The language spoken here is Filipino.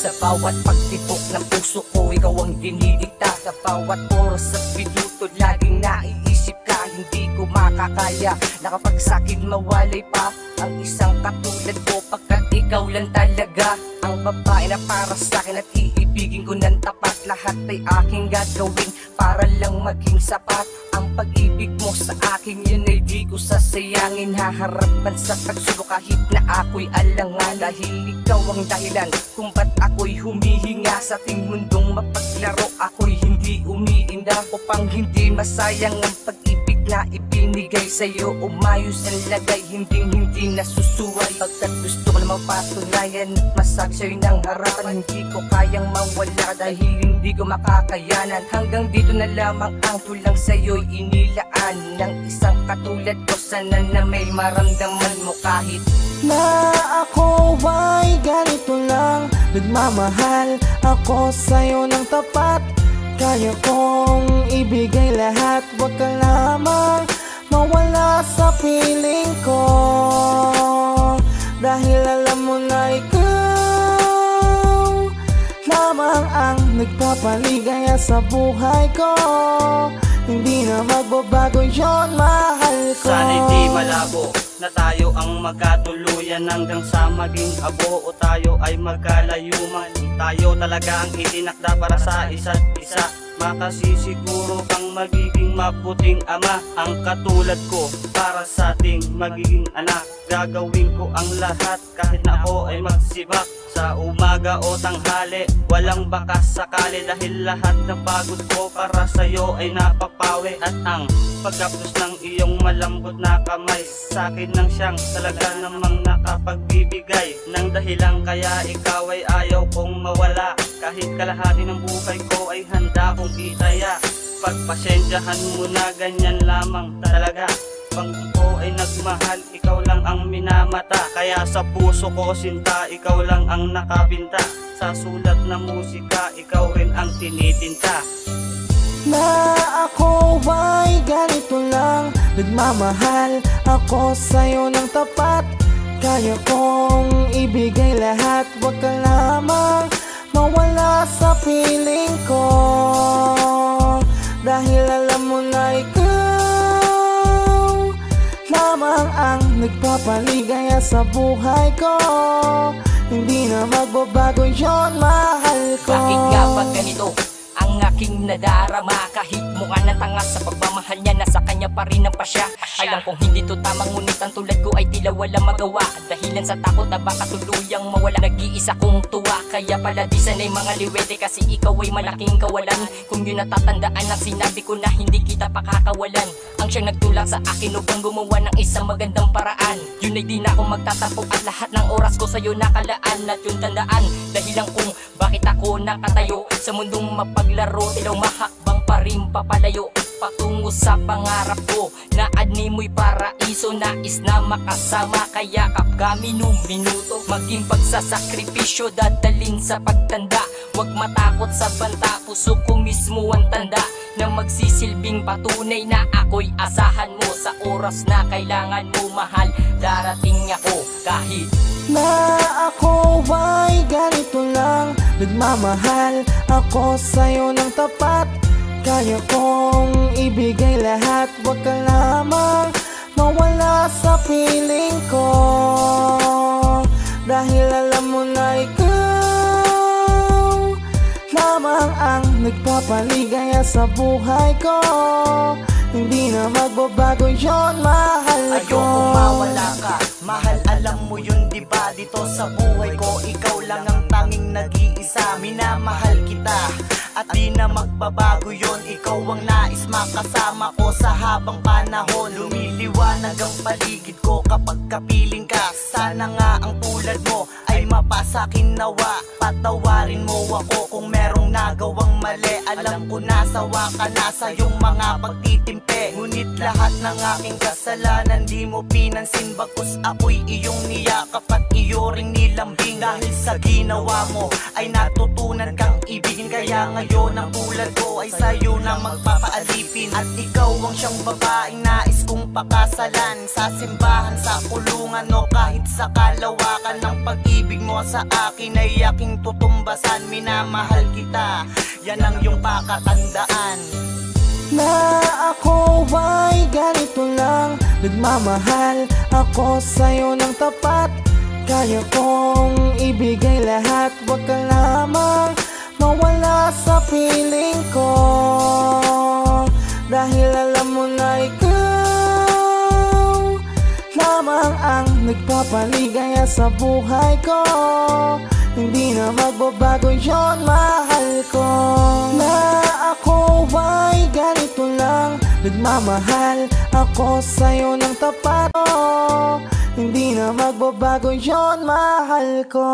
Sa bawat pagtitok ng puso ko, ikaw ang dinidikta. Sa bawat oras at minuto, laging naiisip ka. Hindi ko makakaya na kapag sa'kin mawalay pa ang isang katulad ko, pagkat ikaw lang talaga ang babae na para sa'kin at iibigin ko ng tapat. Lahat ay aking gagawin para lang maging sapat. Ang pag-ibig mo sa akin, yun ay di ko sasayangin. Haharapan sa pagsubok kahit na ako'y alangan, dahil ikaw ang dahilan kung ba't ako'y humihinga. Sa ating mundong mapaglaro, ako'y hindi umiinda upang hindi masayang ang pag-ibig na ibinigay sa'yo. Umayos ang lagay, hindi nasusuway, pagkat gusto ko na mapatunayan at masabi sa'yo ng harapan. Hindi ko kayang mawala dahil hindi ko makakayanan. Hanggang dito na lamang ang tulang sa'yo'y inilaan ng isang katulad ko. Sana na may maramdaman mo kahit na ako ay ganito lang. Nagmamahal ako sa'yo ng tapat. Kaya kong ibigay lahat, wag ka lamang mawala sa piling ko. Dahil alam mo na ikaw lamang ang nagpapaligaya sa buhay ko. Hindi na magbabago yon, mahal ko. Sana hindi malabo na tayo ang magkatuluyan hanggang sa maging abo, o tayo ay magkalayuman. Tayo talaga ang itinakda para sa isa't isa. Makasisiguro kang magiging mabuting ama, ang katulad ko para sa ating magiging anak. Gagawin ko ang lahat kahit na ako ay magsibak. Sa umaga o tanghali, walang bakas sakali, dahil lahat ng pagod ko para sa'yo ay napapawi. At ang pagkapos ng iyong malambot na kamay, sa'kin nang siyang talaga namang nakapagbibigay ng dahilan kaya ikaw ay ayaw kong mawala. Kahit kalahati ng buhay ko ay handa kong itaya. Pagpasensyahan mo na, ganyan lamang talaga. Pag ko ay nagmahal, ikaw lang ang minamata. Kaya sa puso ko sinta, ikaw lang ang nakapinta. Sa sulat na musika, ikaw rin ang tinitinta. Na ako ay ganito lang. Nagmamahal ako sa'yo ng tapat. Kaya kong ibigay lahat, wag ka lamang mawala sa piling ko. Dahil alam mo na ikaw lamang ang nagpapaligaya sa buhay ko. Hindi na magbabago yon, mahal ko. bakit nga ba ganito ang aking nadarama? Kahit mukha na tanga sa pagmamahal niya, nasa kanya pa rin ang pasya. Alam kong hindi to tamang, ngunit ang tulad ko ay tila walang magawa. Dahilan sa takot na baka tuluyang mawala, nag-iisa kong tuwa. Kaya pala di sanay mga liwete, kasi ikaw ay malaking kawalan. Kung yun natatandaan ang sinabi ko na hindi kita pakakawalan. Ang siyang nagtulak sa akin upang gumawa ng isang magandang paraan. Yun ay di na ako magtatapok at lahat ng oras ko sa'yo nakalaan. At yung tandaan, dahilan kung bakit ako nakatayo sa mundong mapaglaro, tilaw mahakbang pa rin papalayo patungo sa pangarap ko na adni mo'y paraiso. Nais na makasama, kaya kap kami nung minuto. Maging pagsasakripisyo dadalin sa pagtanda. Huwag matakot sa banta, puso ko mismo ang tanda na magsisilbing patunay na ako'y asahan mo. Sa oras na kailangan mo, mahal, darating ako kahit na ako ay ganito lang. Nagmamahal ako sa'yo ng tapat. Kaya kong ibigay lahat, wag ka lamang mawala sa piling ko. Dahil alam mo na ikaw lamang ang nagpapaligaya sa buhay ko. Hindi na magbabago yon, mahal ko. Ayokong mawala ka, mahal, alam mo yun diba? Dito sa buhay ko, ikaw lang ang tanging nag-iisa. Minamahal kita at di na magbabago yon. Ikaw ang nais makasama ko sa habang panahon. Lumiliwanag ang paligid ko kapag kapiling ka. Sana nga ang tulad mo ay ay mapasakin nawa. Patawarin mo ako kung merong nagawang mali. Alam ko nasawa ka na sa iyong mga pagtitimpe, ngunit lahat ng aking kasalanan di mo pinansin. Bagkus ako'y iyong niyakap at iyo ring nilambing. Dahil sa ginawa mo ay natutunan kang ibigin. Kaya ngayon ang tulad ko ay sa'yo na magpapaalipin. At ikaw ang siyang babaeng nais kong pakasalan. Sa simbahan, sa kulungan o kahit sa kalawakan ng pag-ibig mo sa akin ay aking tutumbasan. Minamahal kita, yan ang iyong pakatandaan. Na ako ay ganito lang, nagmamahal ako sa'yo ng tapat. Kaya kong ibigay lahat, wag ka lamang mawala sa piling ko. Dahil alam mo na ikaw lamang ang nagpapaligaya sa buhay ko. Hindi na magbabago yon, mahal ko. Na ako ay ganito lang, nagmamahal ako sa'yo ng tapat. Hindi na magbabago yon, mahal ko.